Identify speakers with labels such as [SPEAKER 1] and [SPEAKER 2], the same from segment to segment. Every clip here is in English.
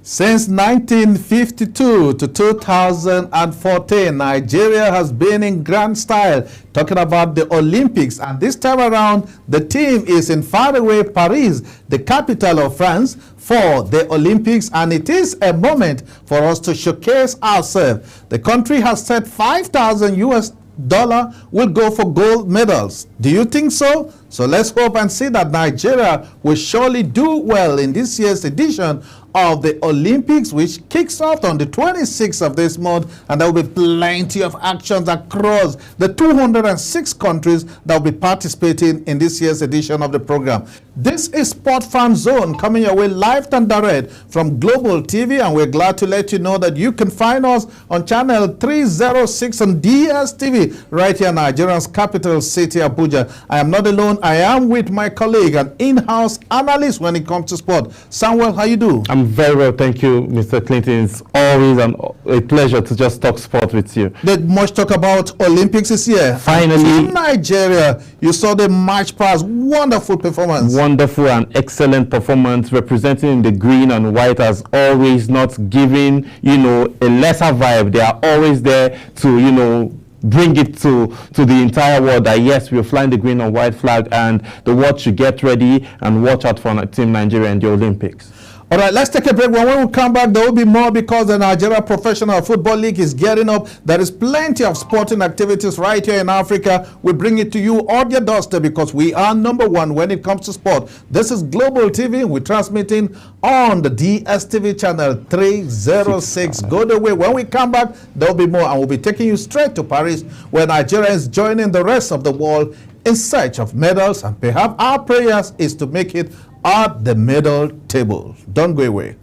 [SPEAKER 1] Since 1952 to 2014, Nigeria has been in grand style talking about the Olympics, and this time around the team is in faraway Paris, the capital of France, for the Olympics, and it is a moment for us to showcase ourselves. The country has said $5,000 will go for gold medals. Do you think so? So let's hope and see that Nigeria will surely do well in this year's edition of the Olympics, which kicks off on the 26th of this month, and there will be plenty of actions across the 206 countries that will be participating in this year's edition of the program. This is Sport Fan Zone, coming your way live and direct from Global TV, and we're glad to let you know that you can find us on channel 306 on DSTV right here in Nigeria's capital city, Abuja. I am not alone. I am with my colleague and in-house analyst when it comes to sport. Samuel, how you do?
[SPEAKER 2] I'm very well, thank you, Mr. Clinton. It's always a pleasure to just talk sport with you.
[SPEAKER 1] There's much talk about Olympics this year.
[SPEAKER 2] Finally,
[SPEAKER 1] in Nigeria, you saw the match pass. Wonderful performance.
[SPEAKER 2] Wonderful and excellent performance, representing the green and white as always, not giving, a lesser vibe. They are always there to, bring it to the entire world that yes, we're flying the green and white flag, and the world should get ready and watch out for Team Nigeria in the Olympics.
[SPEAKER 1] All right, let's take a break. When we come back, there will be more because the Nigeria Professional Football League is getting up. There is plenty of sporting activities right here in Africa. We bring it to you on your doorstep because we are #1 when it comes to sport. This is Global TV. We're transmitting on the DSTV channel 306. Go the way. When we come back, there will be more, and we'll be taking you straight to Paris, where Nigeria is joining the rest of the world in search of medals, and perhaps our prayers is to make it at the medal table. Don't go away.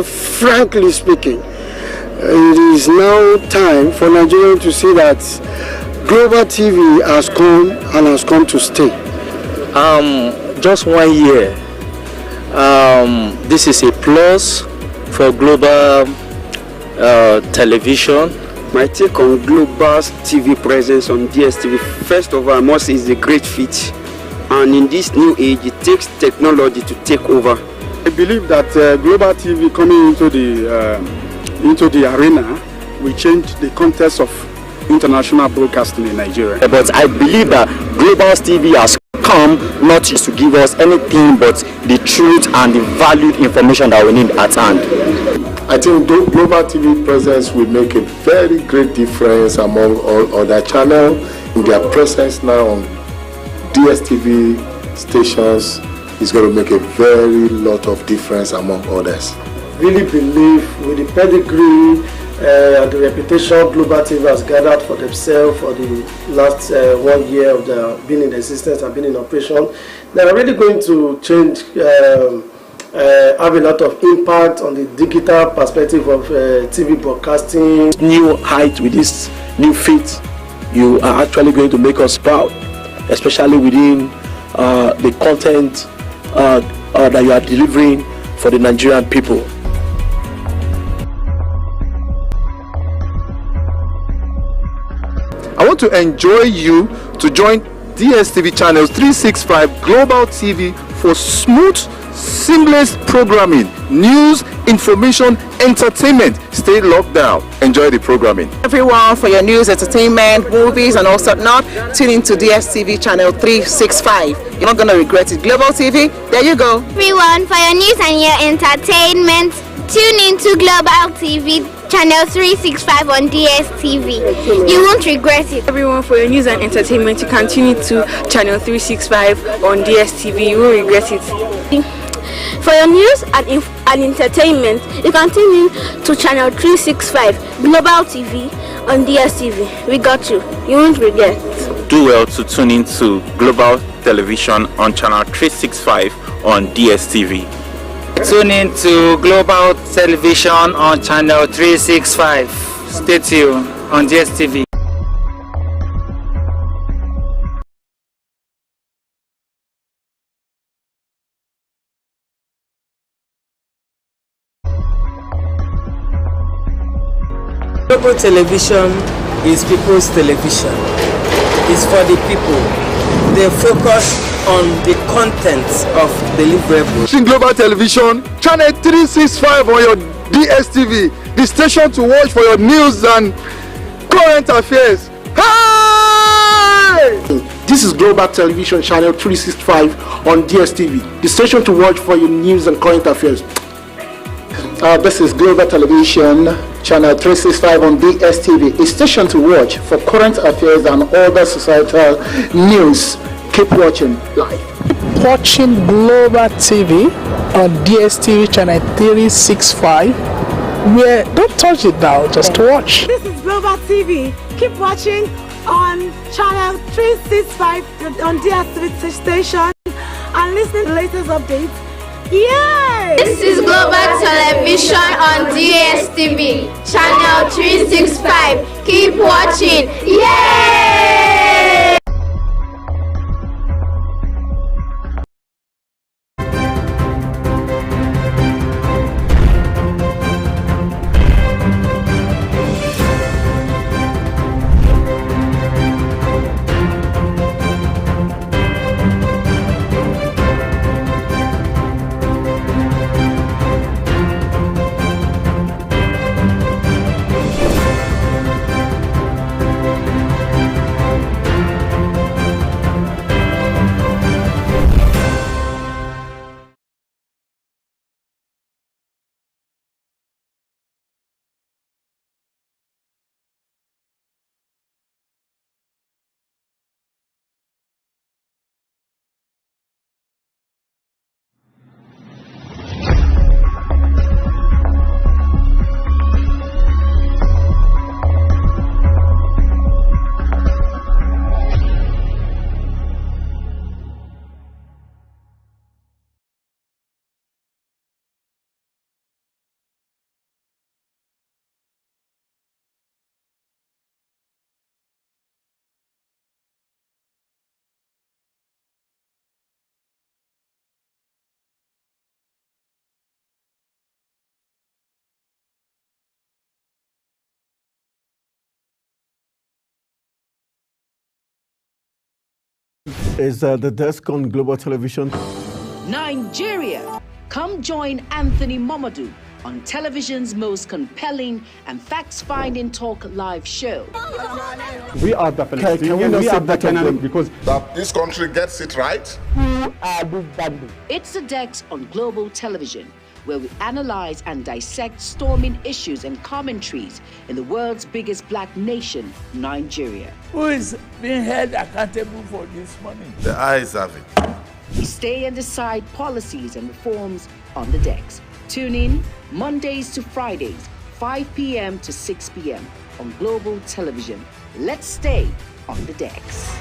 [SPEAKER 3] Frankly speaking, it is now time for Nigeria to see that Global TV has come and has come to stay.
[SPEAKER 4] Just 1 year. This is a plus for Global Television.
[SPEAKER 3] My take on Global TV presence on DSTV, first of all, I must say, is a great feat. And in this new age, it takes technology to take over. I believe that Global TV coming into the arena will change the context of international broadcasting in Nigeria.
[SPEAKER 4] But I believe that Global TV has come not just to give us anything but the truth and the valued information that we need at hand.
[SPEAKER 5] I think Global TV presence will make a very great difference among all other channels. Their presence now on DSTV stations is going to make a very lot of difference among others.
[SPEAKER 6] Really believe with the pedigree and the reputation Global TV has gathered for themselves for the last 1 year of their being in existence and being in operation, they are really going to change, have a lot of impact on the digital perspective of TV broadcasting.
[SPEAKER 7] New height with this new feat, you are actually going to make us proud, especially within the content that you are delivering for the Nigerian people.
[SPEAKER 8] I want to enjoy you to join DSTV channels 365 Global TV for smooth, seamless programming, news, information, entertainment. Stay locked down. Enjoy the programming.
[SPEAKER 9] Everyone, for your news, entertainment, movies, and also not tune into DSTV channel 365. You're not going to regret it. Global TV, there you go.
[SPEAKER 10] Everyone, for your news and your entertainment, tune into Global TV channel 365 on DSTV. You won't regret it.
[SPEAKER 11] Everyone, for your news and entertainment, you can tune into channel 365 on DSTV. You won't regret it.
[SPEAKER 10] For your news and entertainment, you can tune in to channel 365 Global TV on DSTV. We got you. You won't regret.
[SPEAKER 12] Do well to tune in to Global Television on channel 365 on DSTV.
[SPEAKER 13] Tune in to Global Television on channel 365. Stay tuned. on DSTV.
[SPEAKER 14] Global television is people's television. It's for the people. They focus on the contents of deliverables.
[SPEAKER 8] Global Television, channel 365 on your DSTV, the station to watch for your news and current affairs. Hey!
[SPEAKER 6] This is Global Television, channel 365 on DSTV, the station to watch for your news and current affairs.
[SPEAKER 15] This is Global Television, channel 365 on DSTV, a station to watch for current affairs and other societal news. Keep watching live.
[SPEAKER 16] Watching Global TV on DSTV channel 365, where don't touch it now, just watch.
[SPEAKER 17] This is Global TV. Keep watching on channel 365 on DSTV station and listening to the latest updates. Yay!
[SPEAKER 10] This is Global Television on DSTV, channel 365. Keep watching. Yay!
[SPEAKER 18] Is the desk on Global Television.
[SPEAKER 19] Nigeria, come join Anthony Momodu on television's most compelling and facts-finding talk live show.
[SPEAKER 18] We are the Palestinians. We are the Canadian because
[SPEAKER 20] that this country gets it right.
[SPEAKER 19] Who are these bandits? It's the Dex on Global Television, where we analyze and dissect storming issues and commentaries in the world's biggest black nation, Nigeria.
[SPEAKER 21] Who is being held accountable for this money?
[SPEAKER 20] The eyes have it.
[SPEAKER 19] We stay and decide policies and reforms on the Dex. Tune in Mondays to Fridays, 5 p.m. to 6 p.m. on Global Television. Let's stay on the Dex.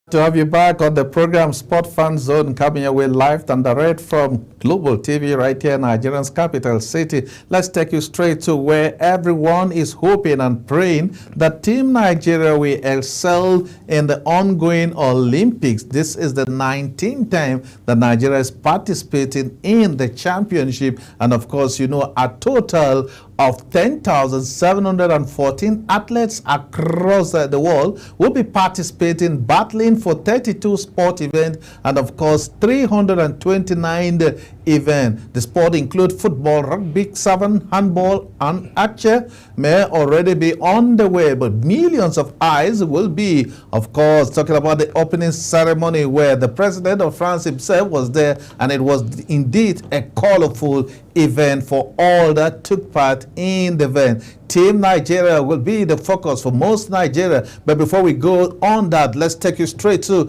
[SPEAKER 1] To have you back on the program Sport Fan Zone, coming your way live and direct from Global TV right here in Nigeria's capital city. Let's take you straight to where everyone is hoping and praying that Team Nigeria will excel in the ongoing Olympics. This is the 19th time that Nigeria is participating in the championship. And of course, you know, a total of 10,714 athletes across the world will be participating, battling for 32 sport events and of course 329 events. The sport include football, rugby, savant, handball and archery may already be on the way, but millions of eyes will be, of course, talking about the opening ceremony where the president of France himself was there, and it was indeed a colorful event for all that took part in the event. Team Nigeria will be the focus for most Nigeria. But before we go on that, let's take you straight to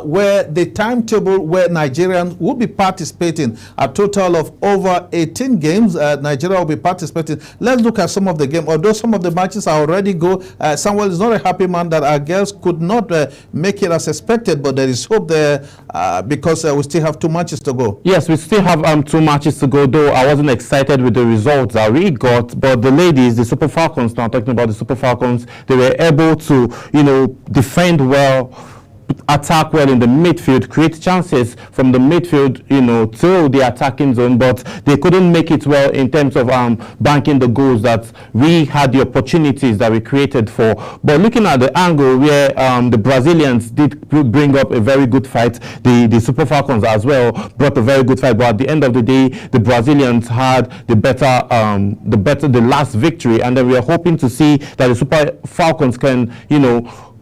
[SPEAKER 1] where the timetable where Nigerians will be participating. A total of over 18 games Nigeria will be participating. Let's look at some of the games. Although some of the matches are already go, Samuel is not a happy man that our girls could not make it as expected, but there is hope there because we still have 2 matches to go.
[SPEAKER 2] Yes, we still have 2 matches to go, though I wasn't excited with the results that we got. But the ladies, the Super Falcons, now talking about the Super Falcons, they were able to, defend well, attack well in the midfield, create chances from the midfield, to the attacking zone, but they couldn't make it well in terms of banking the goals that we had the opportunities that we created for. But looking at the angle where the Brazilians did bring up a very good fight, the Super Falcons as well brought a very good fight, but at the end of the day, the Brazilians had the last victory, and then we are hoping to see that the Super Falcons can,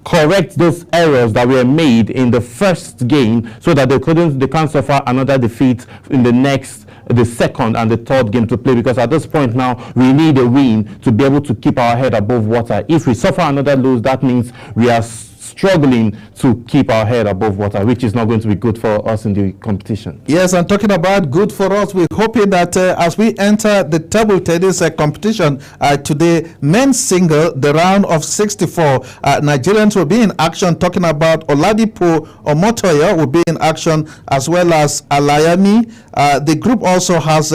[SPEAKER 2] correct those errors that were made in the first game so that they can't suffer another defeat in the second and the third game to play, because at this point now we need a win to be able to keep our head above water. If we suffer another lose, that means we are struggling to keep our head above water, which is not going to be good for us in the competition.
[SPEAKER 1] Yes, and talking about good for us, we're hoping that as we enter the table tennis competition today, men's single, the round of 64, Nigerians will be in action. Talking about Oladipo Omotoyo will be in action, as well as Alayami. The group also has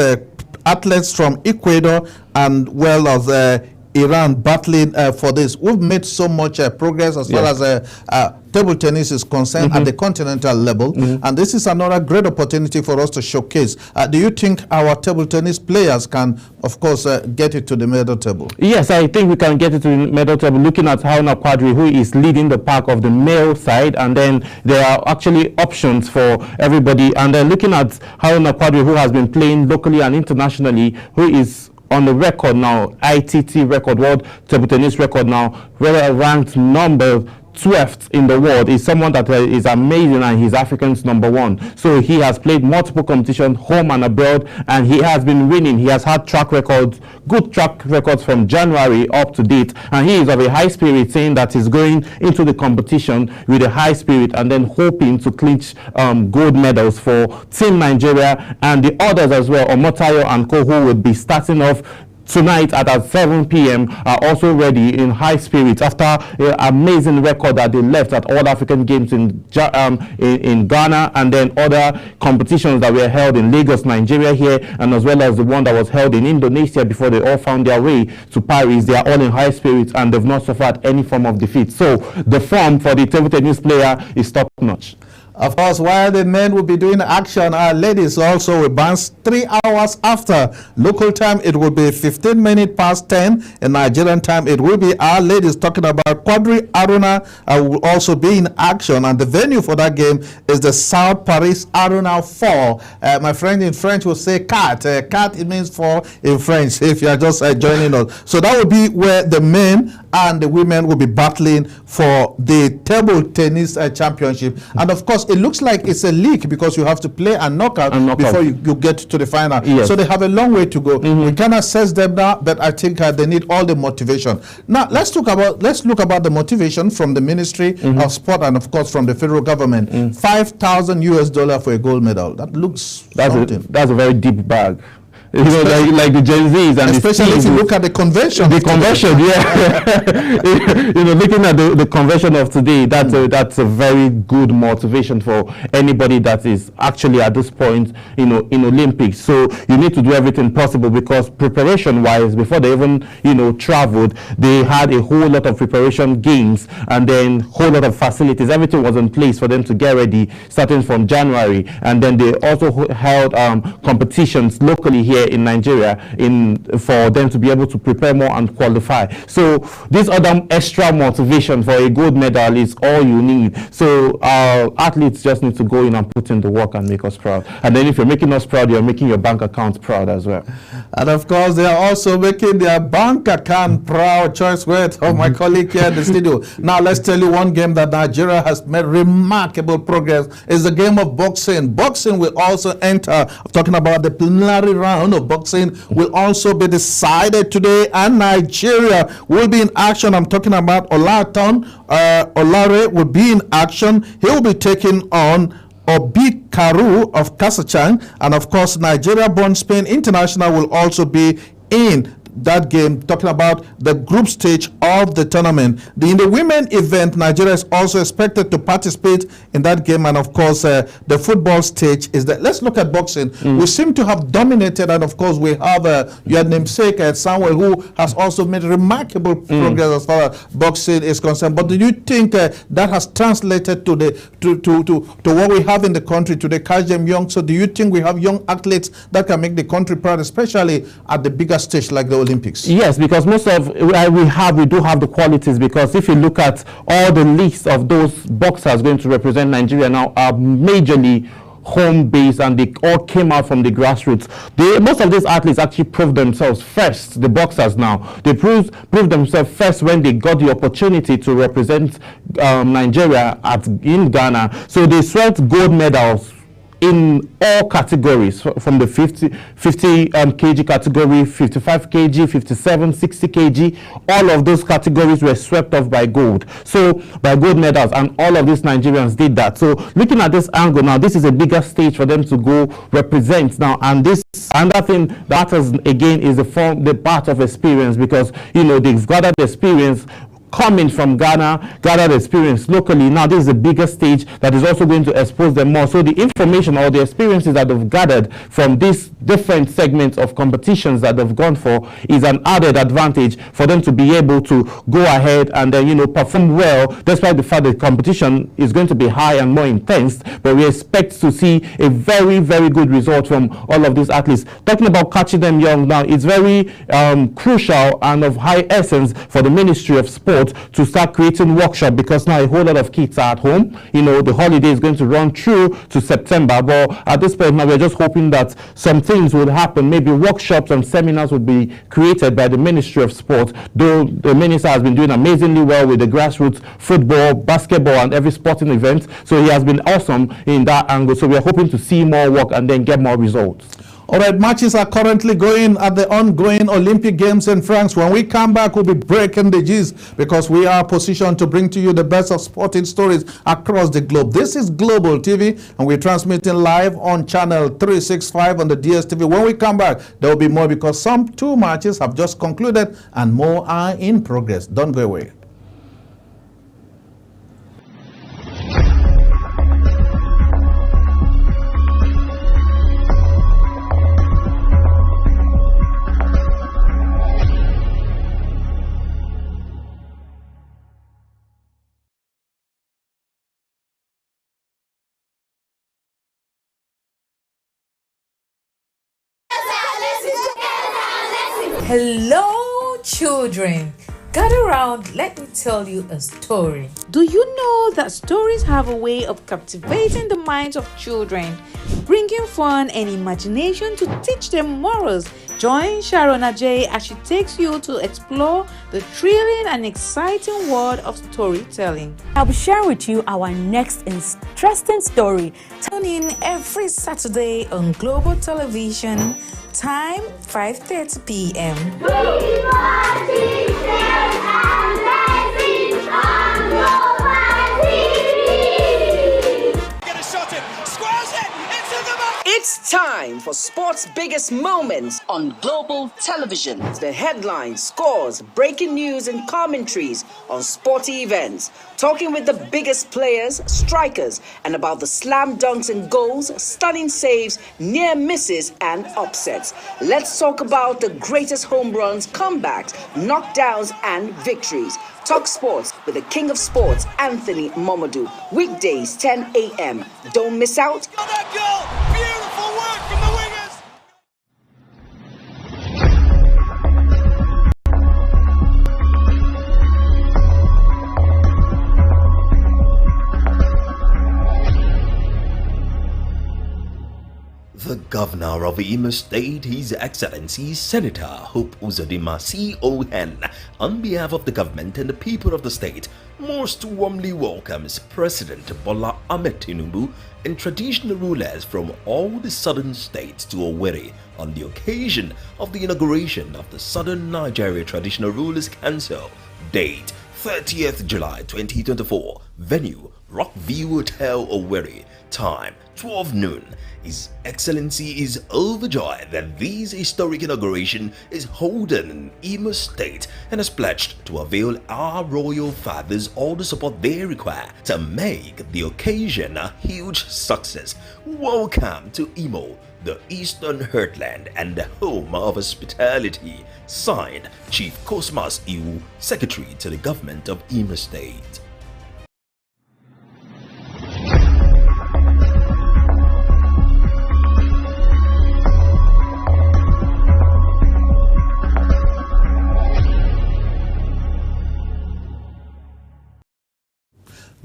[SPEAKER 1] athletes from Ecuador and well as Iran battling for this. We've made so much progress as far as table tennis is concerned at the continental level, and this is another great opportunity for us to showcase. Do you think our table tennis players can, of course, get it to the medal table?
[SPEAKER 2] Yes, I think we can get it to the medal table. Looking at Haruna Quadri, who is leading the pack of the male side, and then there are actually options for everybody. And then looking at Haruna Quadri, who has been playing locally and internationally, who is on the record now, ITT record, world table tennis record now, ranked number 12th in the world, is someone that is amazing, and he's African's number 1. So he has played multiple competitions, home and abroad, and he has been winning. He has had good track records from January up to date, and he is of a high spirit, saying that he's going into the competition with a high spirit and then hoping to clinch gold medals for Team Nigeria and the others as well. Omotayo and co, who will be starting off tonight at 7 p.m. are also ready in high spirits after an amazing record that they left at all African Games in Ghana, and then other competitions that were held in Lagos, Nigeria here, and as well as the one that was held in Indonesia before they all found their way to Paris. They are all in high spirits and they've not suffered any form of defeat. So the form for the table tennis player is top-notch.
[SPEAKER 1] Of course, while the men will be doing action, our ladies also will bounce 3 hours after. Local time, it will be 15 minutes past 10. In Nigerian time, it will be our ladies. Talking about Quadri Haruna will also be in action. And the venue for that game is the South Paris Haruna 4. My friend in French will say cat. Cat, it means 4 in French, if you are just joining us. So that will be where the men and the women will be battling for the table tennis championship. And of course, it looks like it's a league because you have to play a knockout before you get to the final. Yes. So they have a long way to go. We can assess them now, but I think they need all the motivation. Now let's look about the motivation from the Ministry of Sport and of course from the federal government. $5,000 for a gold medal. That looks
[SPEAKER 2] that's a very deep bag. Like the Gen Zs, and
[SPEAKER 1] especially if you look at the convention.
[SPEAKER 2] The convention, looking at the convention of today, that's a very good motivation for anybody that is actually at this point, in Olympics. So you need to do everything possible, because preparation-wise, before they even, traveled, they had a whole lot of preparation games and then whole lot of facilities. Everything was in place for them to get ready, starting from January, and then they also held competitions locally here in Nigeria for them to be able to prepare more and qualify. So this other extra motivation for a gold medal is all you need. So our athletes just need to go in and put in the work and make us proud. And then if you're making us proud, you're making your bank account proud as well.
[SPEAKER 1] And of course, they are also making their bank account proud. Choice word of my colleague here in the studio. Now let's tell you one game that Nigeria has made remarkable progress is the game of boxing. Boxing will also enter, talking about the preliminary round Kano boxing will also be decided today, and Nigeria will be in action. I'm talking about Olare will be in action. He will be taking on Obi Karu of Kasachang, and of course Nigeria-born Spain International will also be in that game, talking about the group stage of the tournament. In the women event, Nigeria is also expected to participate in that game, and of course the football stage is that. Let's look at boxing. We seem to have dominated, and of course we have your namesake Samuel, who has also made remarkable progress as far as boxing is concerned. But do you think that has translated to the to what we have in the country today? Kajem Young. So do you think we have young athletes that can make the country proud, especially at the bigger stage like the Olympics?
[SPEAKER 2] Yes, because most of we do have the qualities, because if you look at all the list of those boxers going to represent Nigeria now are majorly home based, and they all came out from the grassroots. Most of these athletes actually proved themselves first. The boxers now, they proved themselves first when they got the opportunity to represent Nigeria in Ghana. So they swept gold medals in all categories, from the 50 kg category, 55 kg, 57, 60 kg. All of those categories were swept off by gold. So by gold medals, and all of these Nigerians did that. So looking at this angle now, this is a bigger stage for them to go represent now. And this another thing that matters again is the part of experience, because they've gathered experience coming from Ghana, gathered experience locally. Now this is a bigger stage that is also going to expose them more. So the information or the experiences that they've gathered from these different segments of competitions that they've gone for is an added advantage for them to be able to go ahead and perform well, despite the fact that the competition is going to be high and more intense. But we expect to see a very, very good result from all of these athletes. Talking about catching them young now, it's very crucial and of high essence for the Ministry of Sport to start creating workshops, because now a whole lot of kids are at home. The holiday is going to run through to September, but at this point now we're just hoping that some things would happen. Maybe workshops and seminars would be created by the Ministry of Sport, though the minister has been doing amazingly well with the grassroots football, basketball and every sporting event. So he has been awesome in that angle. So we're hoping to see more work and then get more results.
[SPEAKER 1] All right, matches are currently going at the ongoing Olympic Games in France. When we come back, we'll be breaking the gist, because we are positioned to bring to you the best of sporting stories across the globe. This is Global TV, and we're transmitting live on channel 365 on the DSTV. When we come back, there will be more, because some 2 matches have just concluded and more are in progress. Don't go away.
[SPEAKER 13] Hello, children. Gather around, let me tell you a story. Do you know that stories have a way of captivating the minds of children, bringing fun and imagination to teach them morals? Join Sharon Ajay as she takes you to explore the thrilling and exciting world of storytelling.
[SPEAKER 22] I'll be sharing with you our next interesting story.
[SPEAKER 13] Tune in every Saturday on Global Television, time 5:30 p.m.
[SPEAKER 19] It's time for sports' biggest moments on Global Television. The headlines, scores, breaking news and commentaries on sporty events. Talking with the biggest players, strikers, and about the slam dunks and goals, stunning saves, near misses and upsets. Let's talk about the greatest home runs, comebacks, knockdowns and victories. Talk sports with the king of sports, Anthony Momodu. Weekdays, 10 a.m. Don't miss out.
[SPEAKER 23] Beautiful work from the wingers.
[SPEAKER 24] The
[SPEAKER 3] Governor of Imo State, His Excellency Senator Hope Uzodinma CON, on behalf of the government and the people of the state, most warmly welcomes President Bola Ahmed Tinubu and traditional rulers from all the southern states to Owerri on the occasion of the inauguration of the Southern Nigeria Traditional Rulers Council. Date 30th July 2024. Venue Rockview Hotel, Owerri. Time 12 noon. His Excellency is overjoyed that this historic inauguration is holden in Imo State and has pledged to avail our royal fathers all the support they require to make the occasion a huge success. Welcome to Imo, the Eastern Heartland and the home of hospitality. Signed, Chief Cosmas Iwu, Secretary to the Government of Imo State.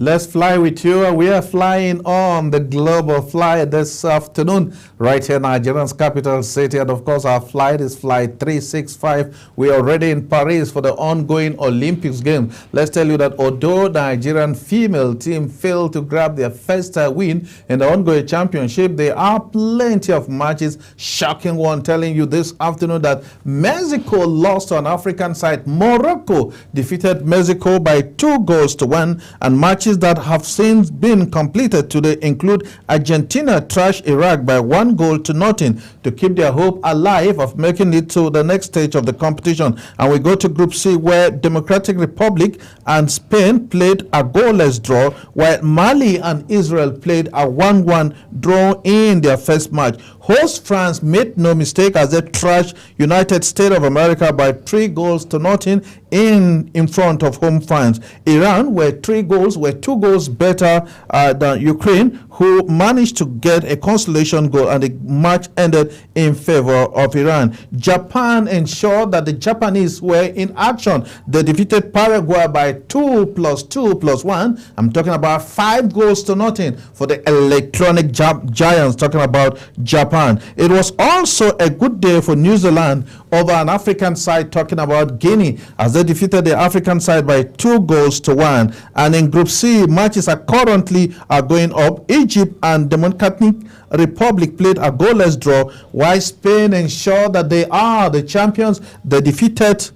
[SPEAKER 1] Let's fly with you, and we are flying on the global flight this afternoon right here in Nigeria's capital city. And of course, our flight is flight 365. We are already in Paris for the ongoing Olympics Games. Let's tell you that although the Nigerian female team failed to grab their first win in the ongoing championship, there are plenty of matches. Shocking one telling you this afternoon that Mexico lost to an African side. Morocco defeated Mexico by 2-1, and matches that have since been completed today include Argentina trash Iraq by 1-0 to keep their hope alive of making it to the next stage of the competition. And we go to Group C, where Democratic Republic and Spain played a goalless draw, while Mali and Israel played a 1-1 draw in their first match. Host France made no mistake as they trashed United States of America by 3-0 in front of home fans. Iran were 2 goals better than Ukraine, who managed to get a consolation goal, and the match ended in favor of Iran. Japan ensured that the Japanese were in action. They defeated Paraguay by 2+2+1. I'm talking about 5-0 for the electronic giants, talking about Japan. It was also a good day for New Zealand over an African side, talking about Guinea, as they defeated the African side by 2-1. And in Group C, matches are currently going up. Egypt and Democratic Republic played a goalless draw, while Spain ensured that they are the champions. They defeated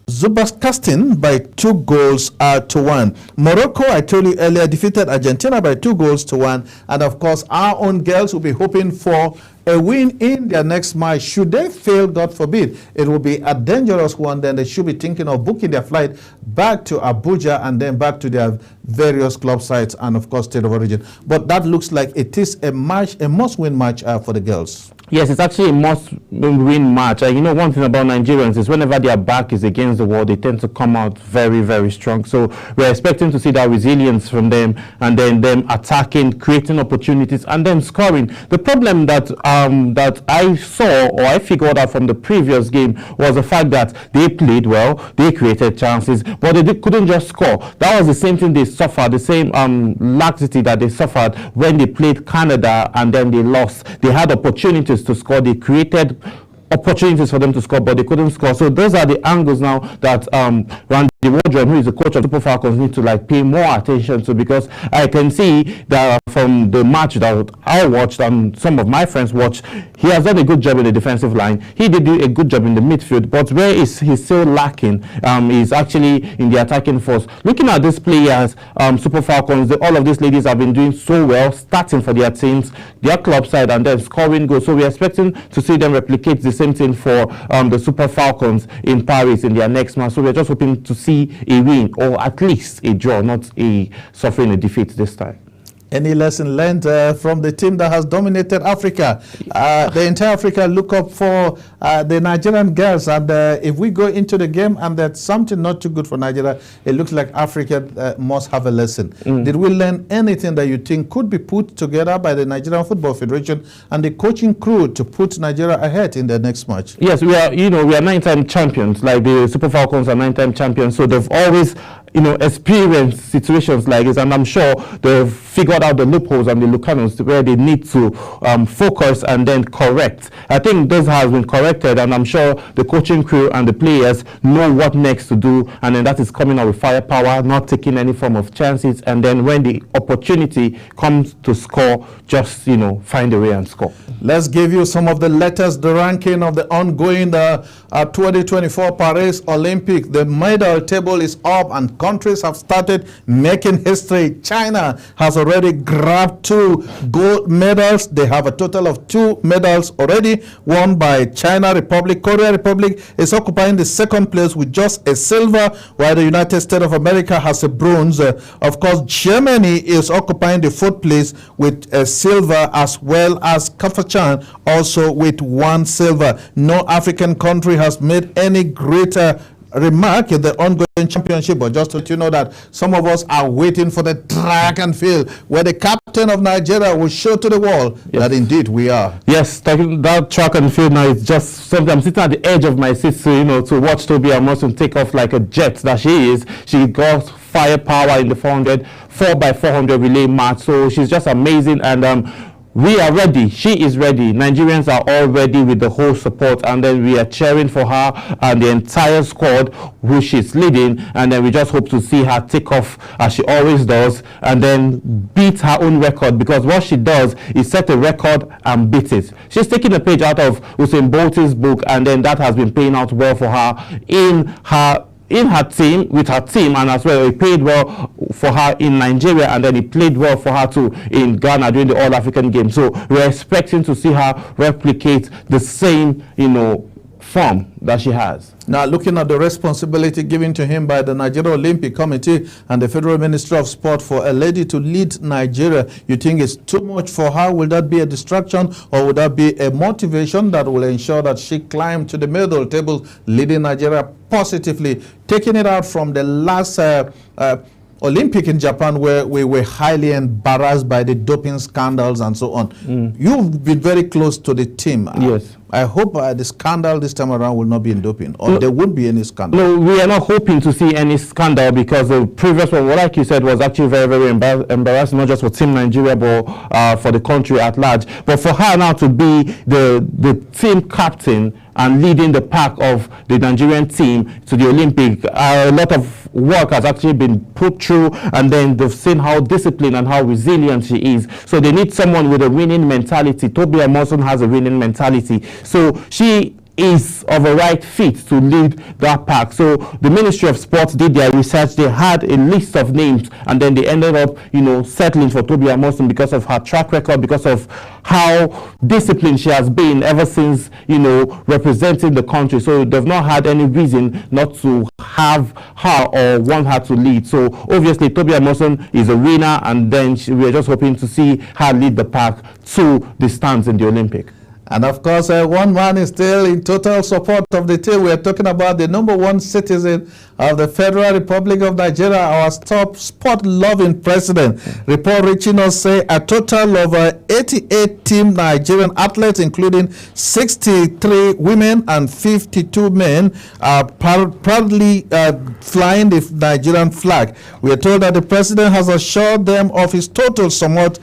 [SPEAKER 1] Uzbekistan by 2-1. Morocco, I told you earlier, defeated Argentina by 2-1. And of course, our own girls will be hoping for a win in their next match. Should they fail, God forbid, it will be a dangerous one. Then they should be thinking of booking their flight back to Abuja and then back to their various club sites and of course state of origin. But that looks like it is a must-win match for the girls.
[SPEAKER 2] Yes, it's actually a must-win match. You know, one thing about Nigerians is whenever their back is against the wall, they tend to come out very, very strong. So we're expecting to see that resilience from them, and then them attacking, creating opportunities, and then scoring. The problem that that I saw, or I figured out from the previous game, was the fact that they played well, they created chances, but they couldn't just score. That was the same thing they suffered, the same laxity that they suffered when they played Canada and then they lost. They had opportunities to score, they created opportunities for them to score, but they couldn't score. So those are the angles now that Randy Wardrum, who is the coach of Super Falcons, need to pay more attention to, because I can see that from the match that I watched and some of my friends watched, he has done a good job in the defensive line. He did do a good job in the midfield, but where is he still lacking is actually in the attacking force. Looking at these players, Super Falcons, all of these ladies have been doing so well, starting for their teams, their club side, and then scoring goals. So we're expecting to see them replicate the same thing for the Super Falcons in Paris in their next match. So we're just hoping to see a win, or at least a draw, not suffering a defeat this time.
[SPEAKER 1] Any lesson learned from the team that has dominated Africa? The entire Africa look up for the Nigerian girls, and if we go into the game and that's something not too good for Nigeria, it looks like Africa must have a lesson. Did we learn anything that you think could be put together by the Nigerian Football Federation and the coaching crew to put Nigeria ahead in the next match?
[SPEAKER 2] Yes, we are 9-time champions, like the Super Falcons are 9-time champions, so they've always experienced situations like this, and I'm sure they've figured out the loopholes and the lucanos where they need to focus and and then correct. I think those has been corrected, and I'm sure the coaching crew and the players know what next to do, and then that is coming out with firepower, not taking any form of chances, and then when the opportunity comes to score, just find a way and score.
[SPEAKER 1] Let's give you some of the latest, the ranking of the ongoing 2024 Paris Olympic. The medal table is up and countries have started making history. China has already grabbed 2 gold medals. They have a total of 2 medals already won by China Republic. Korea Republic is occupying the 2nd place with just a silver, while the United States of America has a bronze. Of course, Germany is occupying the 4th place with a silver, as well as Kazakhstan also with 1 silver. No African country has made any greater remark in the ongoing championship, but just to let you know that some of us are waiting for the track and field, where the captain of Nigeria will show to the world that indeed we are.
[SPEAKER 2] Yes, talking that track and field now is just something. I'm sitting at the edge of my seat, so, to watch Toby Amosun take off like a jet that she is. She got firepower in the 4x400 relay match, so she's just amazing, and we are ready. She is ready. Nigerians are all ready with the whole support, and then we are cheering for her and the entire squad who she's leading, and then we just hope to see her take off as she always does, and then beat her own record, because what she does is set a record and beat it. She's taking a page out of Usain Bolt's book, and then that has been paying out well for her in her team, with her team, and as well it played well for her in Nigeria, and then it played well for her too in Ghana during the All-African game. So we're expecting to see her replicate the same form that she has.
[SPEAKER 1] Now, looking at the responsibility given to him by the Nigeria Olympic Committee and the Federal Ministry of Sport for a lady to lead Nigeria, you think it's too much for her? Will that be a distraction, or would that be a motivation that will ensure that she climbs to the medal table, leading Nigeria positively, taking it out from the last Olympic in Japan, where we were highly embarrassed by the doping scandals and so on? You've been very close to the team.
[SPEAKER 2] Yes.
[SPEAKER 1] I hope the scandal this time around will not be in doping, or there won't be any scandal.
[SPEAKER 2] No, we are not hoping to see any scandal, because the previous one, like you said, was actually very, very embarrassing, not just for Team Nigeria, but for the country at large. But for her now to be the team captain and leading the pack of the Nigerian team to the Olympic, a lot of work has actually been put through, and then they've seen how disciplined and how resilient she is. So they need someone with a winning mentality. Toby Amosun has a winning mentality. So she is of a right fit to lead that pack. So the Ministry of Sports did their research. They had a list of names, and then they ended up, settling for Toby Amosun because of her track record, because of how disciplined she has been ever since, representing the country. So they've not had any reason not to have her or want her to lead. So obviously Toby Amosun is a winner, and then we're just hoping to see her lead the pack to the stands in the Olympic.
[SPEAKER 1] And of course, one man is still in total support of the team. We are talking about the #1 citizen of the Federal Republic of Nigeria, our top sport-loving president. Report reaching us say a total of 88 team Nigerian athletes, including 63 women and 52 men, are proudly flying the Nigerian flag. We are told that the president has assured them of his total support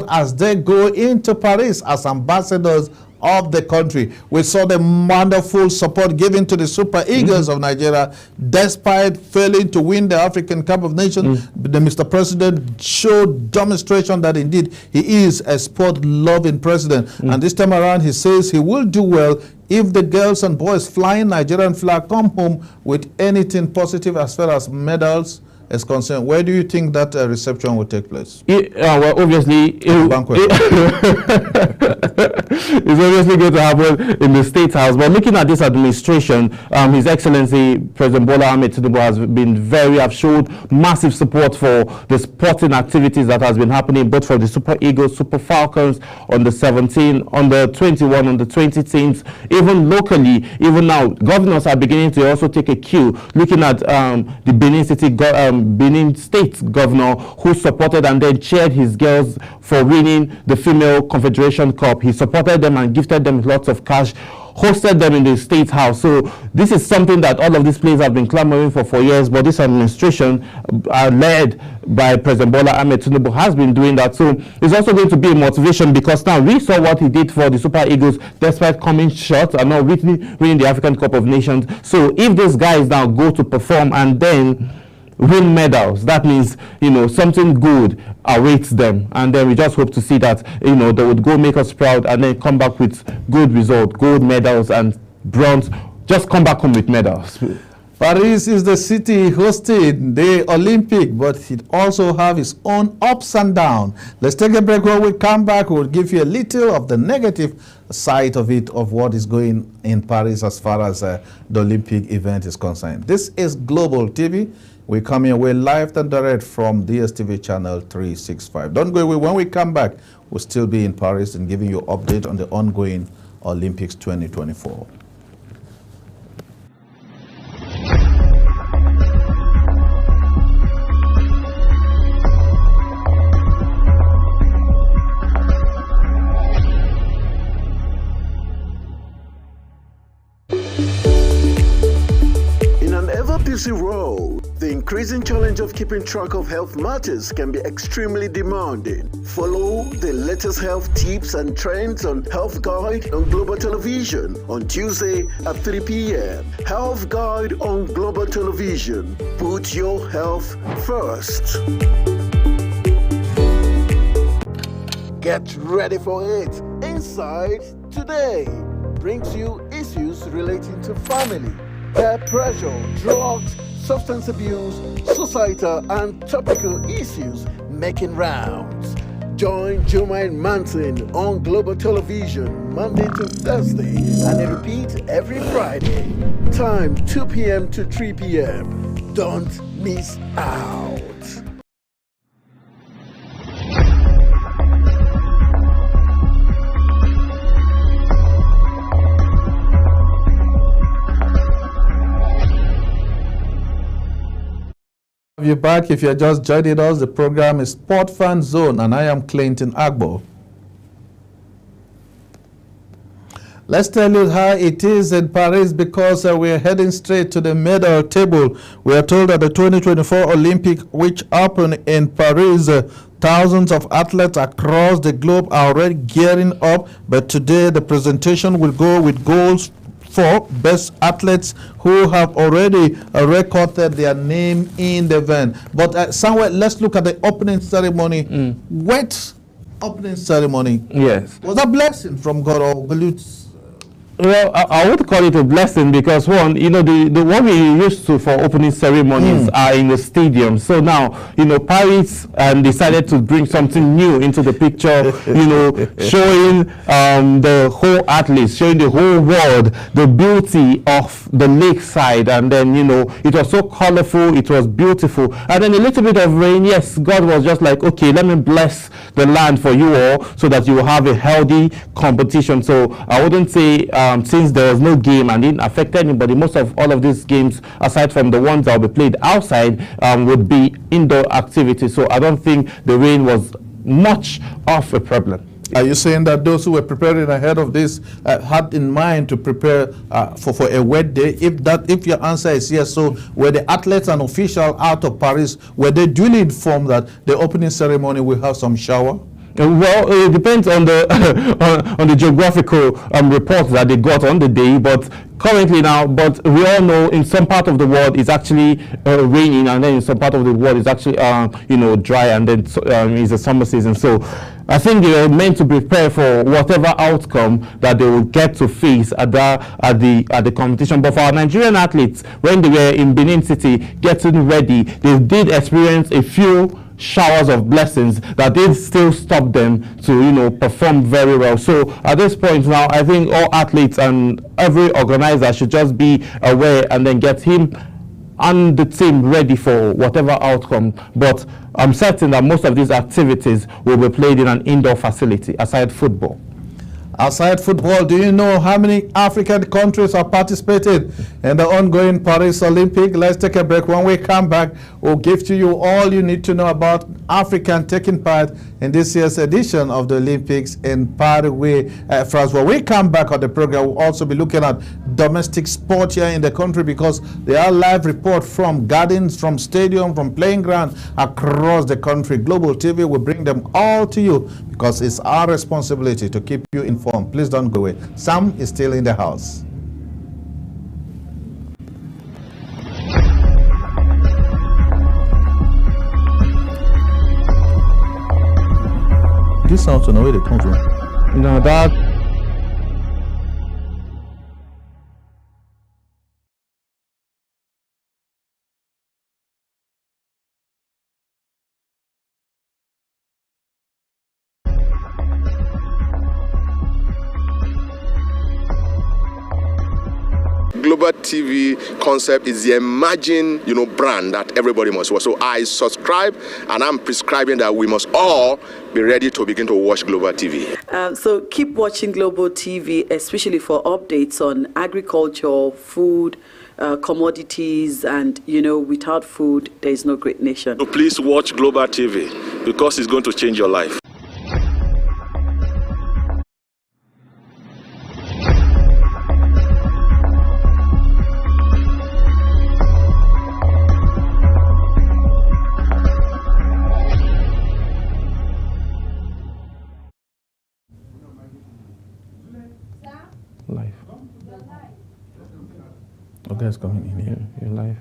[SPEAKER 1] as they go into Paris as ambassadors of the country. We saw the wonderful support given to the Super Eagles of Nigeria, despite failing to win the African Cup of Nations. The Mr. President showed demonstration that indeed he is a sport-loving president. And this time around, he says he will do well if the girls and boys flying Nigerian flag come home with anything positive as far as medals is concerned. Where do you think that reception will take place?
[SPEAKER 2] Well, obviously, it's obviously going to happen in the State House. But looking at this administration, His Excellency President Bola Ahmed Tinubu have showed massive support for the sporting activities that has been happening, both for the Super Eagles, Super Falcons on the 17, on the 21, on the 20 teams, even locally. Even now, governors are beginning to also take a cue, looking at the Benin State governor, who supported and then cheered his girls for winning the Female Confederation Cup. He supported them and gifted them lots of cash. hosted them in the State House. So this is something that all of these players have been clamoring for years, but this administration, led by President Bola Ahmed Tinubu, has been doing that. So it's also going to be a motivation, because now we saw what he did for the Super Eagles despite coming short and not winning the African Cup of Nations. So if these guys now go to perform and then win medals, that means, you know, something good awaits them, and then we just hope to see that, you know, they would go make us proud and then come back with good result, gold medals and bronze, just come back home with medals.
[SPEAKER 1] Paris is the city hosting the Olympic, but it also have its own ups and downs. Let's take a break. When we come back, we'll give you a little of the negative side of it, of what is going in Paris as far as the Olympic event is concerned. This is Global TV. We're coming away live and direct from DSTV channel 365. Don't go away. When we come back, we'll still be in Paris and giving you an update on the ongoing Olympics 2024.
[SPEAKER 4] Busy road, the increasing challenge of keeping track of health matters can be extremely demanding. Follow the latest health tips and trends on Health Guide on Global Television on Tuesday at 3 p.m. Health Guide on Global Television. Put your health first. Get ready for it. Inside Today brings you issues relating to family, peer pressure, drugs, substance abuse, societal and topical issues making rounds. Join Jumaine Manson on Global Television Monday to Thursday and a repeat every Friday. Time 2 p.m. to 3 p.m. Don't miss out.
[SPEAKER 1] You're back. If you're just joining us, the program is Sport Fan Zone, and I am Clinton Agbo. Let's tell you how it is in Paris, because we're heading straight to the medal table. We are told that the 2024 Olympic, which happened in Paris, thousands of athletes across the globe are already gearing up, but today the presentation will go with goals for best athletes who have already recorded their name in the event. But somewhere, let's look at the opening ceremony. Wet opening ceremony.
[SPEAKER 2] Yes.
[SPEAKER 1] Was that a blessing from God, or will you?
[SPEAKER 2] Well, I would call it a blessing, because one, you know, the what we used to for opening ceremonies are in the stadium. So now, you know, Paris decided to bring something new into the picture, you know, showing the whole athletes, showing the whole world the beauty of the lakeside. And then, you know, it was so colorful, it was beautiful. And then a little bit of rain. Yes, God was just like, okay, let me bless the land for you all so that you will have a healthy competition. So I wouldn't say, since there was no game and didn't affect anybody, most of all of these games, aside from the ones that will be played outside, would be indoor activities. So I don't think the rain was much of a problem.
[SPEAKER 1] Are you saying that those who were preparing ahead of this had in mind to prepare for a wet day? If your answer is yes, so were the athletes and officials out of Paris, were they duly informed that the opening ceremony will have some shower?
[SPEAKER 2] Well, it depends on the on the geographical reports that they got on the day, but currently now, but we all know in some part of the world it's actually raining, and then in some part of the world it's actually you know, dry, and then it's the summer season. So I think they are meant to prepare for whatever outcome that they will get to face at the competition. But for our Nigerian athletes, when they were in Benin City getting ready, they did experience a few showers of blessings that did still stop them to, you know, perform very well. So at this point now, I think all athletes and every organizer should just be aware and then get him and the team ready for whatever outcome. But I'm certain that most of these activities will be played in an indoor facility aside football.
[SPEAKER 1] Outside football, do you know how many African countries are participating in the ongoing Paris Olympic? Let's take a break. When we come back, we'll give to you all you need to know about African taking part in this year's edition of the Olympics in Paraguay, France. When we come back on the program, we'll also be looking at domestic sport here in the country, because there are live reports from gardens, from stadium, from playing ground across the country. Global TV will bring them all to you, because it's our responsibility to keep you informed. Please don't go away. Sam is still in the house. This sounds to know where they come from.
[SPEAKER 2] No, that.
[SPEAKER 20] Global TV concept is the emerging, brand that everybody must watch. So I subscribe, and I'm prescribing that we must all be ready to begin to watch Global TV.
[SPEAKER 5] So keep watching Global TV, especially for updates on agriculture, food, commodities, and without food, there is no great nation.
[SPEAKER 20] So please watch Global TV, because it's going to change your life.
[SPEAKER 2] Okay, it's coming in here. You're live.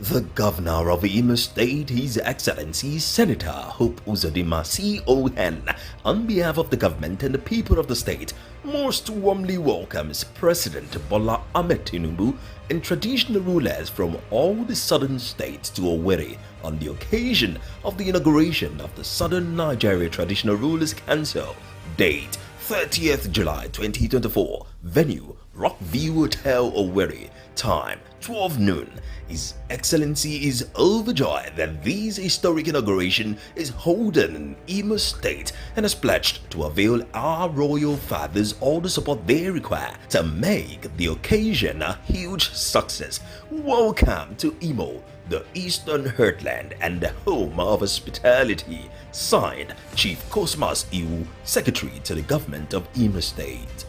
[SPEAKER 3] The Governor of Imo State, His Excellency Senator Hope Uzodinma CON, on behalf of the government and the people of the state, most warmly welcomes President Bola Ahmed Tinubu and traditional rulers from all the southern states to Owerri on the occasion of the inauguration of the Southern Nigeria Traditional Rulers Council. Date 30th July 2024. Venue Rockview Hotel, Owerri. Time 12 noon. His Excellency is overjoyed that this historic inauguration is holden in Imo State and has pledged to avail our royal fathers all the support they require to make the occasion a huge success. Welcome to Imo, the Eastern Heartland and the home of hospitality. Signed, Chief Cosmas Iwu, Secretary to the Government of Imo State.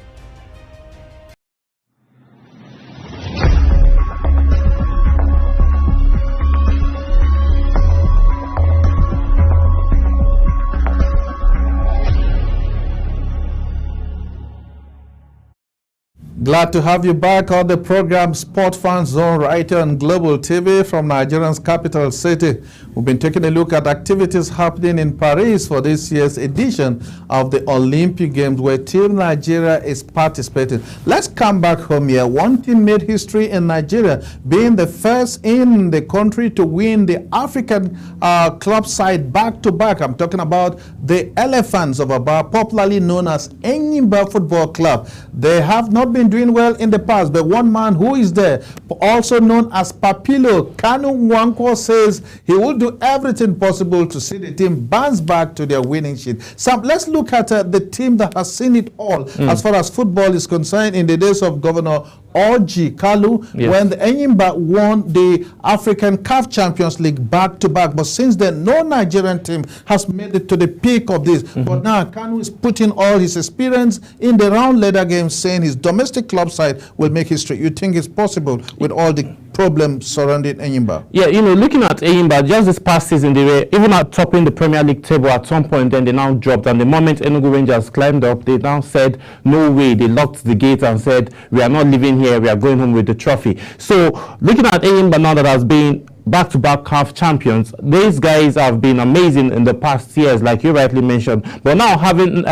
[SPEAKER 1] Glad to have you back on the program Sport Fan Zone right here on Global TV from Nigeria's capital city. We've been taking a look at activities happening in Paris for this year's edition of the Olympic Games, where Team Nigeria is participating. Let's come back home here. One team made history in Nigeria, being the first in the country to win the African club side back-to-back. I'm talking about the Elephants of Aba, popularly known as Enyimba Football Club. They have not been doing well in the past, but one man who is there, also known as Papilo Kanu Nwankwo, says he will do everything possible to see the team bounce back to their winning sheet. So let's look at the team that has seen it all as far as football is concerned in the days of Governor Orji Kalu, when the Enyimba won the African CAF Champions League back-to-back. But since then, no Nigerian team has made it to the peak of this. But now Kanu is putting all his experience in the round ladder game, saying his domestic club side will make history. You think it's possible with all the problems surrounding Enyimba?
[SPEAKER 2] Yeah, looking at Enyimba, just this past season, they were even at topping the Premier League table at some point, then they now dropped. And the moment Enugu Rangers climbed up, they now said, no way. They locked the gate and said, we are not living here, we are going home with the trophy. So looking at Enyimba now that has been back-to-back CAF champions, these guys have been amazing in the past years, like you rightly mentioned. But now having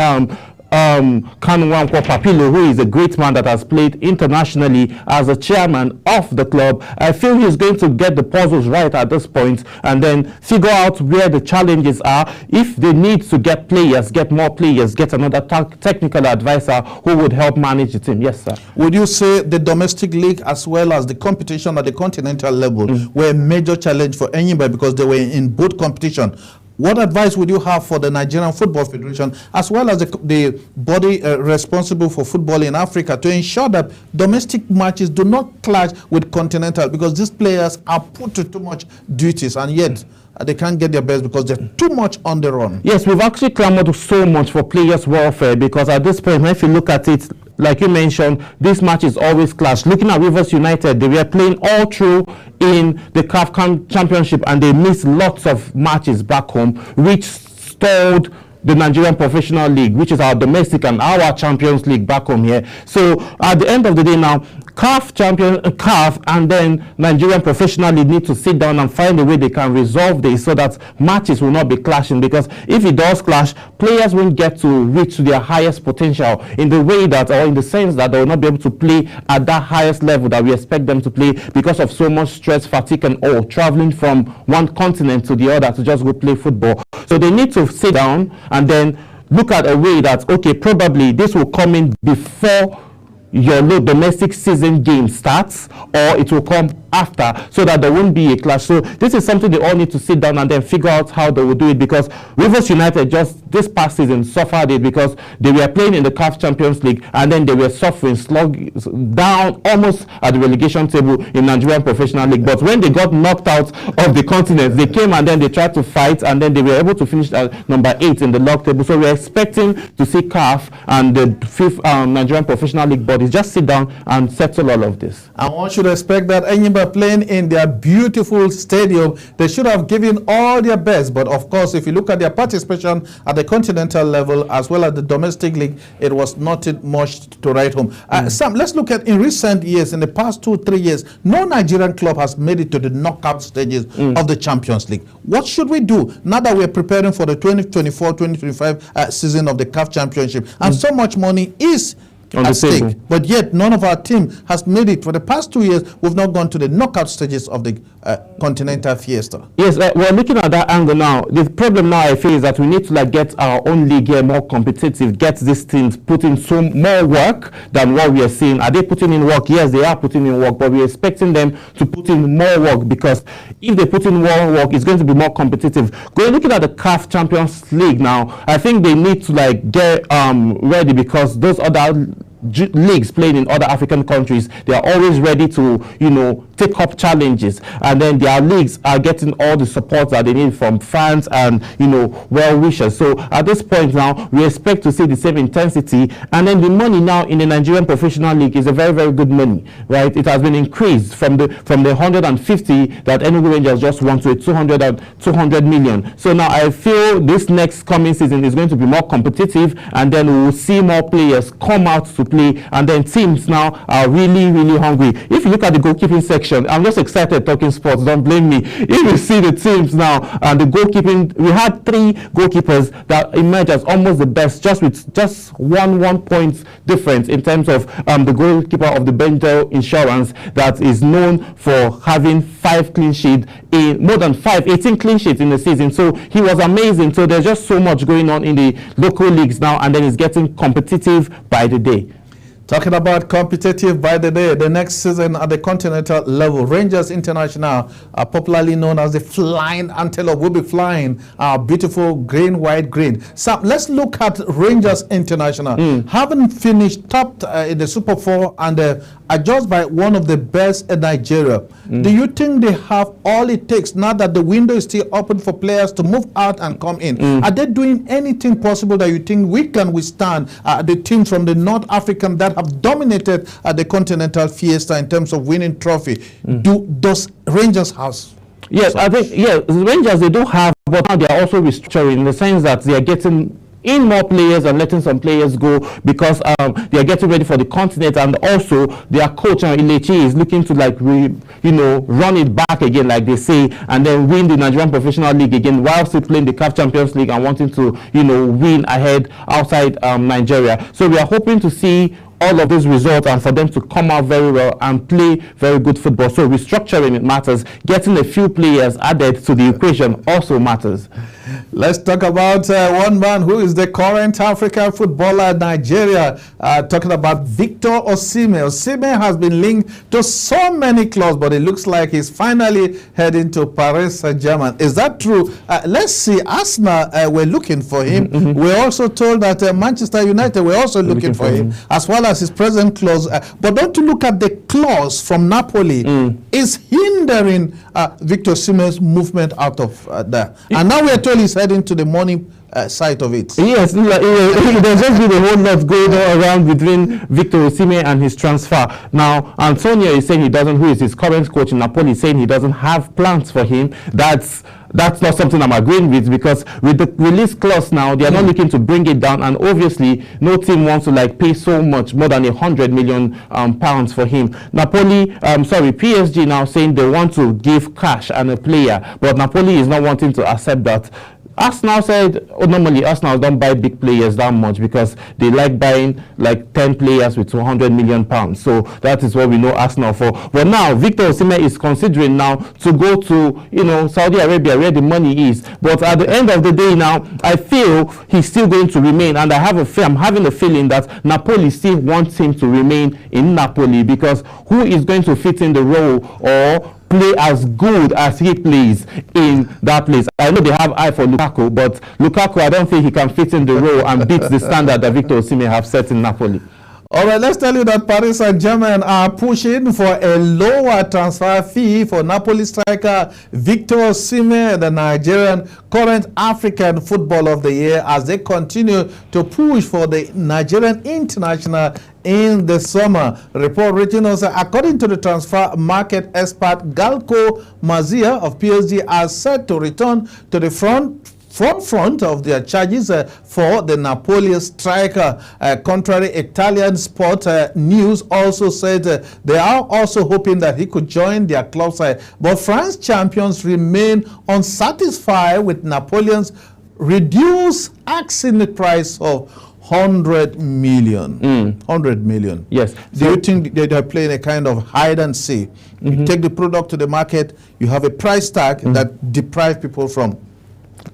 [SPEAKER 2] Kanwankwo Papilo, who is a great man that has played internationally as a chairman of the club. I feel he's going to get the puzzles right at this point and then figure out where the challenges are. If they need to get players, get more players, get another technical advisor who would help manage the team. Yes, sir.
[SPEAKER 1] Would you say the domestic league as well as the competition at the continental level were a major challenge for Enyimba because they were in both competition? What advice would you have for the Nigerian Football Federation as well as the body responsible for football in Africa to ensure that domestic matches do not clash with continental, because these players are put to too much duties and yet they can't get their best because they're too much on the run?
[SPEAKER 2] Yes, we've actually clamored so much for players' welfare, because at this point, if you look at it, like you mentioned, this match is always clash. Looking at Rivers United, they were playing all through in the CAF Championship and they missed lots of matches back home, which stalled the Nigerian Professional League, which is our domestic and our Champions League back home here. So at the end of the day now, CAF and then Nigerian Professional League need to sit down and find a way they can resolve this so that matches will not be clashing, because if it does clash, players won't get to reach their highest potential in the way that, or in the sense that they will not be able to play at that highest level that we expect them to play because of so much stress, fatigue and all, traveling from one continent to the other to just go play football. So they need to sit down and then look at a way that, okay, probably this will come in before your domestic season game starts, or it will come after, so that there won't be a clash. So this is something they all need to sit down and then figure out how they will do it, because Rivers United just this past season suffered it because they were playing in the CAF Champions League and then they were suffering down almost at the relegation table in Nigerian Professional League. But when they got knocked out of the continent, they came and then they tried to fight and then they were able to finish at number 8 in the log table. So we're expecting to see CAF and the 5th Nigerian Professional League bodies just sit down and settle all of this.
[SPEAKER 1] And one should expect that Enyimba playing in their beautiful stadium, they should have given all their best. But of course, if you look at their participation at the continental level as well as the domestic league, it was not much to write home. Sam, let's look at in recent years, in the past 2-3 years, no Nigerian club has made it to the knockout stages of the Champions League. What should we do now that we're preparing for the 2024-2025 season of the CAF Championship? And so much money is at stake, but yet none of our team has made it. For the past 2 years, we've not gone to the knockout stages of the continental fiesta.
[SPEAKER 2] Yes, we're looking at that angle now. The problem now I feel is that we need to get our own league here more competitive, get these teams putting some more work than what we are seeing. Are they putting in work? Yes, they are putting in work, but we're expecting them to put in more work, because if they put in more work, it's going to be more competitive. Looking at the CAF Champions League now, I think they need to get ready, because those other leagues playing in other African countries, they are always ready to take up challenges, and then their leagues are getting all the support that they need from fans and well wishers. So at this point now, we expect to see the same intensity, and then the money now in the Nigerian Professional League is a very, very good money, right? It has been increased from the 150 that Enugu Rangers just won to a 200 million. So now I feel this next coming season is going to be more competitive, and then we will see more players come out to play, and then teams now are really, really hungry. If you look at the goalkeeping section, I'm just excited talking sports, don't blame me. If you see the teams now and the goalkeeping, we had 3 goalkeepers that emerged as almost the best, with just one point difference in terms of the goalkeeper of the Benjo Insurance that is known for having 5 clean sheets, more than 18 clean sheets in the season. So he was amazing. So there's just so much going on in the local leagues now, and then it's getting competitive by the day.
[SPEAKER 1] Talking about competitive by the day, the next season at the continental level, Rangers International, popularly known as the Flying Antelope, will be flying our beautiful green, white, green. So let's look at Rangers International. Having finished top in the Super 4 and are just by one of the best in Nigeria. Do you think they have all it takes now that the window is still open for players to move out and come in? Are they doing anything possible that you think we can withstand the teams from the North African that have dominated the continental fiesta in terms of winning trophy? Does Rangers have?
[SPEAKER 2] Yes, I think, the Rangers, they do have, but now they are also restructuring in the sense that they are getting in more players and letting some players go because they are getting ready for the continent, and also their coach Ilechi is looking to run it back again, like they say, and then win the Nigerian Professional League again while still playing the CAF Champions League and wanting to win ahead outside Nigeria. So we are hoping to see all of these results and for them to come out very well and play very good football. So restructuring, it matters. Getting a few players added to the equation also matters.
[SPEAKER 1] Let's talk about one man who is the current African footballer in Nigeria. Talking about Victor Osimhen. Osimhen has been linked to so many clubs, but it looks like he's finally heading to Paris Saint-Germain. Is that true? Let's see. Arsenal were looking for him. We're also told that Manchester United were also looking for him, as well as his present clause. But don't you look at the clause from Napoli is hindering Victor Osimhen's movement out of there. And now we are told he's heading to the morning side of it.
[SPEAKER 2] Yes, there's just been a whole lot going on around between Victor Osimhen and his transfer. Now, Antonio is saying who is his current coach in Napoli, is saying he doesn't have plans for him. That's not something I'm agreeing with, because with the release clause now, they are not looking to bring it down, and obviously no team wants to pay so much, more than 100 million pounds for him. PSG now saying they want to give cash and a player, but Napoli is not wanting to accept that. Arsenal said normally Arsenal don't buy big players that much because they like buying 10 players with 200 million pounds. So that is what we know Arsenal for. But now Victor Osimhen is considering now to go to Saudi Arabia, where the money is. But at the end of the day now, I feel he's still going to remain, and I'm having a feeling that Napoli still wants him to remain in Napoli, because who is going to fit in the role or play as good as he plays in that place? I know they have eye for Lukaku, but Lukaku, I don't think he can fit in the role and beat the standard that Victor Osimhen have set in Napoli.
[SPEAKER 1] All right, let's tell you that Paris Saint-Germain are pushing for a lower transfer fee for Napoli striker Victor Osimhen, the Nigerian current African Footballer of the Year, as they continue to push for the Nigerian international in the summer. Report reaching us, according to the transfer market expert Galko Mazia of PSG, are set to return to the front of their charges for the Napoli striker. Contrary, Italian sport news also said they are also hoping that he could join their club side. But France champions remain unsatisfied with Napoleon's reduced asking price of 100 million. 100 million.
[SPEAKER 2] Yes.
[SPEAKER 1] Do you think they are playing a kind of hide and seek? You take the product to the market, you have a price tag that deprives people from.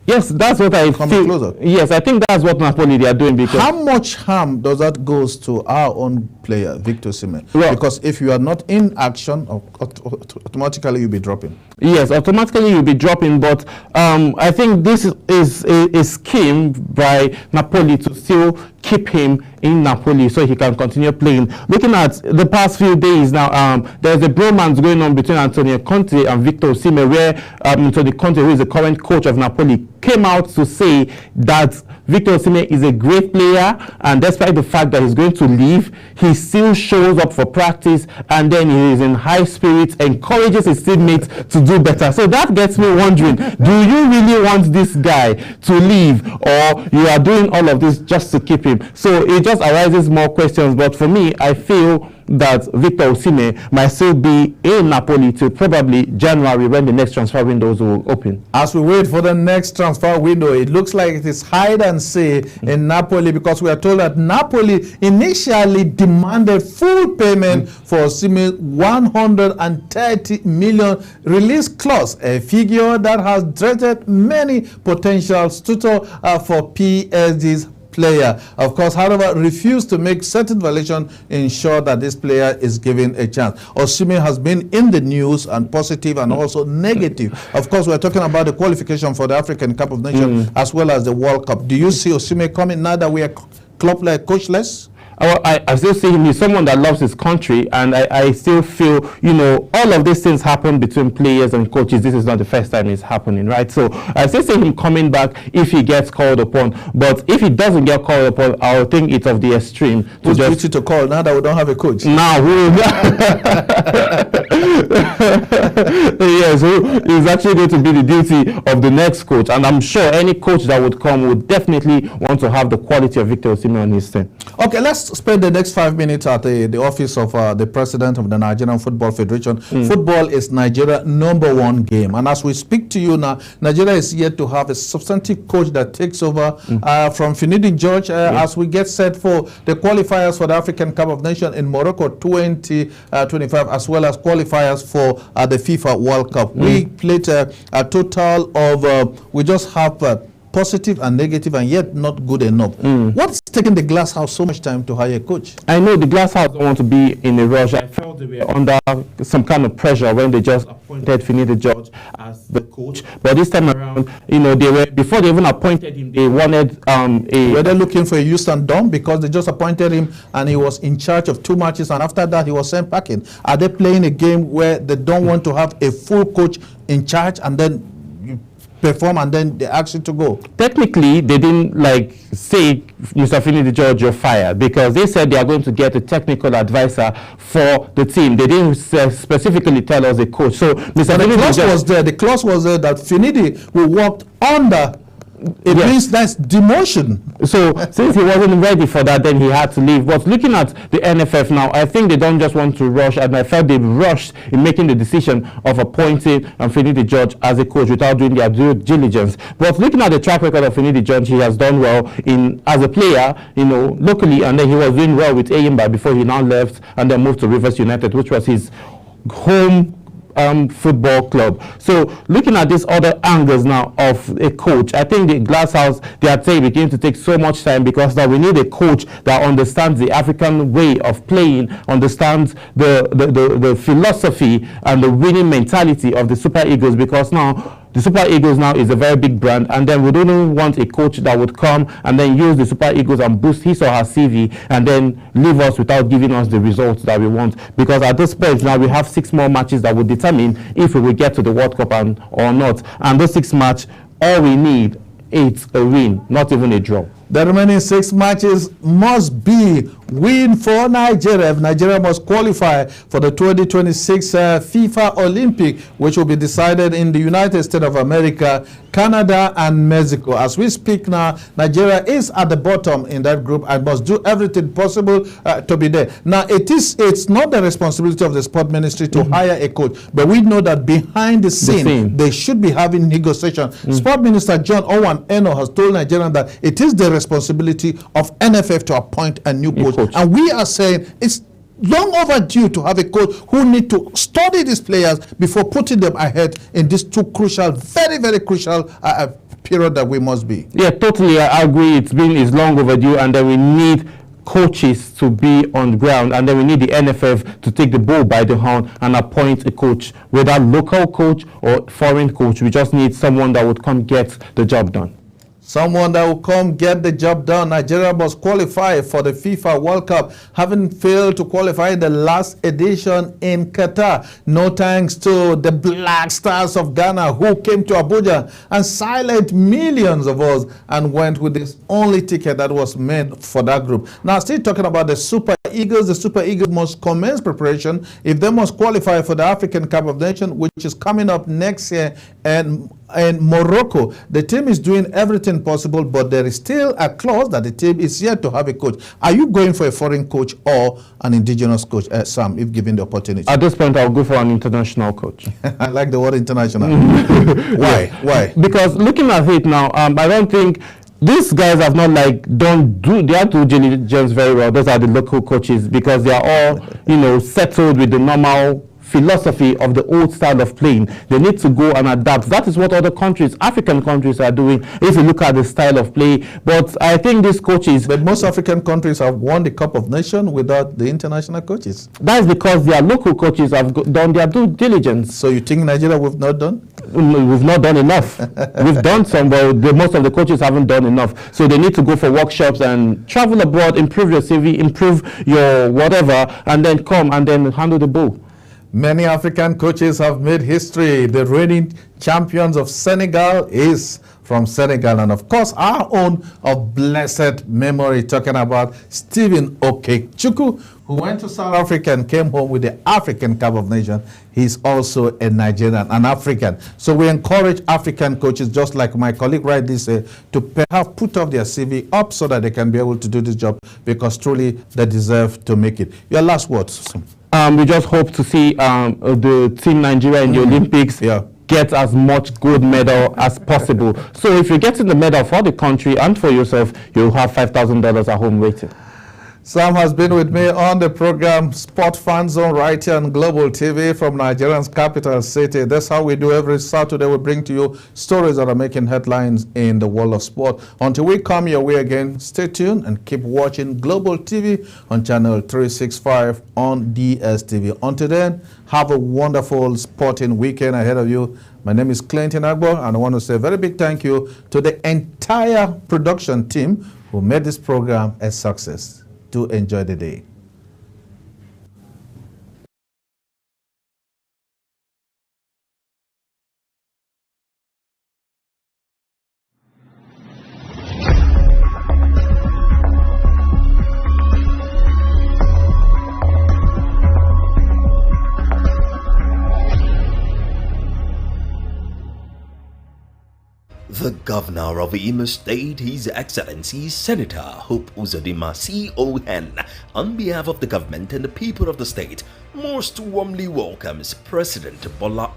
[SPEAKER 2] Yes, that's what I feel.
[SPEAKER 1] Closer.
[SPEAKER 2] Yes, I think that's what Napoli they are doing. Because
[SPEAKER 1] how much harm does that goes to our own player, Victor Osimhen?
[SPEAKER 2] Well,
[SPEAKER 1] because if you are not in action, automatically you'll be dropping.
[SPEAKER 2] Yes, automatically you'll be dropping. But I think this is a scheme by Napoli to still keep him in Napoli so he can continue playing. Looking at the past few days now, there's a bromance going on between Antonio Conte and Victor Osimhen, where Antonio Conte, who is the current coach of Napoli, came out to say that Victor Osimhen is a great player, and despite the fact that he's going to leave, he still shows up for practice, and then he is in high spirits, encourages his teammates to do better. So that gets me wondering, do you really want this guy to leave, or you are doing all of this just to keep him? So it just arises more questions. But for me, I feel that Victor Osimhen might still be in Napoli till probably January, when the next transfer windows will open.
[SPEAKER 1] As we wait for the next transfer window, it looks like it is hide and seek in Napoli, because we are told that Napoli initially demanded full payment for Osimhen's 130 million release clause, a figure that has dreaded many potential suitors for PSG's player. Of course, however, refused to make certain violation ensure that this player is given a chance. Osimhen has been in the news, and positive and also negative. Of course, we're talking about the qualification for the African Cup of Nations as well as the World Cup. Do you see Osimhen coming now that we are coachless?
[SPEAKER 2] I still see him. He's someone that loves his country, and I still feel, all of these things happen between players and coaches. This is not the first time it's happening, right? So I still see him coming back if he gets called upon. But if he doesn't get called upon, I'll think it's of the extreme.
[SPEAKER 1] Who's duty to call now that we don't have a coach?
[SPEAKER 2] Now, Yes, so it's actually going to be the duty of the next coach, and I'm sure any coach that would come would definitely want to have the quality of Victor Osimhen on his team.
[SPEAKER 1] Okay, let's spend the next 5 minutes at the office of the president of the Nigerian Football Federation. Football is Nigeria's #1 game, and as we speak to you now, Nigeria is yet to have a substantive coach that takes over from Finidi George as we get set for the qualifiers for the African Cup of Nations in Morocco 2025, as well as qualifiers for the FIFA World Cup. We played a total of, we just have positive and negative, and yet not good enough. What's taking the Glass House so much time to hire a coach?
[SPEAKER 2] I know the Glass House don't want to be in a rush. I felt they were under some kind of pressure when they just appointed Finidi George as the coach. But this time around, you know, they were, before they even appointed him, they wanted
[SPEAKER 1] were they looking for a Houston Dom because they just appointed him and he was in charge of 2 matches, and after that he was sent packing? Are they playing a game where they don't want to have a full coach in charge and then perform and then they ask you to go?
[SPEAKER 2] Technically, they didn't like say, Mr. Finidi George, you're fired, because they said they are going to get a technical advisor for the team. They didn't specifically tell us a coach. So Mr.
[SPEAKER 1] The clause was there. The clause was there that Finidi will work under. It means that's demotion.
[SPEAKER 2] So since he wasn't ready for that, then he had to leave. But looking at the NFF now, I think they don't just want to rush, and I felt they rushed in making the decision of appointing Finidi George as a coach without doing their due diligence. But looking at the track record of Finidi George, he has done well as a player, you know, locally, and then he was doing well with Eyimba before he now left and then moved to Rivers United, which was his home football club. So looking at these other angles now of a coach, I think the Glass House, they are beginning to take so much time, because now we need a coach that understands the African way of playing, understands the philosophy and the winning mentality of the Super Eagles, because now the Super Eagles now is a very big brand, and then we don't want a coach that would come and then use the Super Eagles and boost his or her CV and then leave us without giving us the results that we want. Because at this point now we have 6 more matches that will determine if we will get to the World Cup or not. And those 6 matches, all we need is a win, not even a draw.
[SPEAKER 1] The remaining 6 matches must be win for Nigeria. If Nigeria must qualify for the 2026 FIFA Olympic, which will be decided in the United States of America, Canada, and Mexico. As we speak now, Nigeria is at the bottom in that group and must do everything possible to be there. Now, it's not the responsibility of the sport ministry to hire a coach, but we know that behind the scene, they should be having negotiation. Sport Minister John Owen Eno has told Nigerians that it is the responsibility of NFF to appoint a new coach. And we are saying it's long overdue to have a coach who need to study these players before putting them ahead in this 2 crucial, very, very crucial period that we must be.
[SPEAKER 2] Yeah, totally. I agree. It's long overdue, and then we need coaches to be on the ground, and then we need the NFF to take the bull by the horn and appoint a coach, whether local coach or foreign coach. We just need someone that would come get the job done.
[SPEAKER 1] Someone that will come get the job done. Nigeria must qualify for the FIFA World Cup, having failed to qualify in the last edition in Qatar. No thanks to the Black Stars of Ghana, who came to Abuja and silenced millions of us and went with this only ticket that was meant for that group. Now, still talking about the Super Eagles, the Super Eagles must commence preparation if they must qualify for the African Cup of Nations, which is coming up next year in Morocco. The team is doing everything possible, but there is still a clause that the team is yet to have a coach. Are you going for a foreign coach or an indigenous coach, Sam, if given the opportunity?
[SPEAKER 2] At this point, I'll go for an international coach.
[SPEAKER 1] I like the word international. Why?
[SPEAKER 2] Because looking at it now, I don't think these guys have not they are due diligence very well. Those are the local coaches, because they are all, settled with the normal philosophy of the old style of playing. They need to go and adapt. That is what other countries, African countries, are doing, if you look at the style of play. But I think these coaches...
[SPEAKER 1] But most African countries have won the Cup of Nations without the international coaches.
[SPEAKER 2] That is because their local coaches have done their due diligence.
[SPEAKER 1] So you think Nigeria we've not done?
[SPEAKER 2] We've not done enough. We've done some, but most of the coaches haven't done enough. So they need to go for workshops and travel abroad, improve your CV, improve your whatever, and then come and then handle the ball.
[SPEAKER 1] Many African coaches have made history. The reigning champions of Senegal is from Senegal. And of course, our own of blessed memory, talking about Stephen Okechukwu, who went to South Africa and came home with the African Cup of Nations. He's also a Nigerian, an African. So we encourage African coaches, just like my colleague rightly said, to perhaps put up their CV up so that they can be able to do this job, because truly they deserve to make it. Your last words.
[SPEAKER 2] We just hope to see the team Nigeria in the Olympics get as much gold medal as possible. So if you're getting the medal for the country and for yourself, you'll have $5,000 at home waiting.
[SPEAKER 1] Sam has been with me on the program Sport Fan Zone right here on Global TV from Nigeria's capital city. That's how we do every Saturday. We bring to you stories that are making headlines in the world of sport. Until we come your way again, stay tuned and keep watching Global TV on channel 365 on DSTV. Until then, have a wonderful sporting weekend ahead of you. My name is Clinton Agbo, and I want to say a very big thank you to the entire production team who made this program a success. Do enjoy the day.
[SPEAKER 3] The Governor of Imo State, His Excellency Senator Hope Uzodinma CON, on behalf of the government and the people of the state, most warmly welcomes President Bola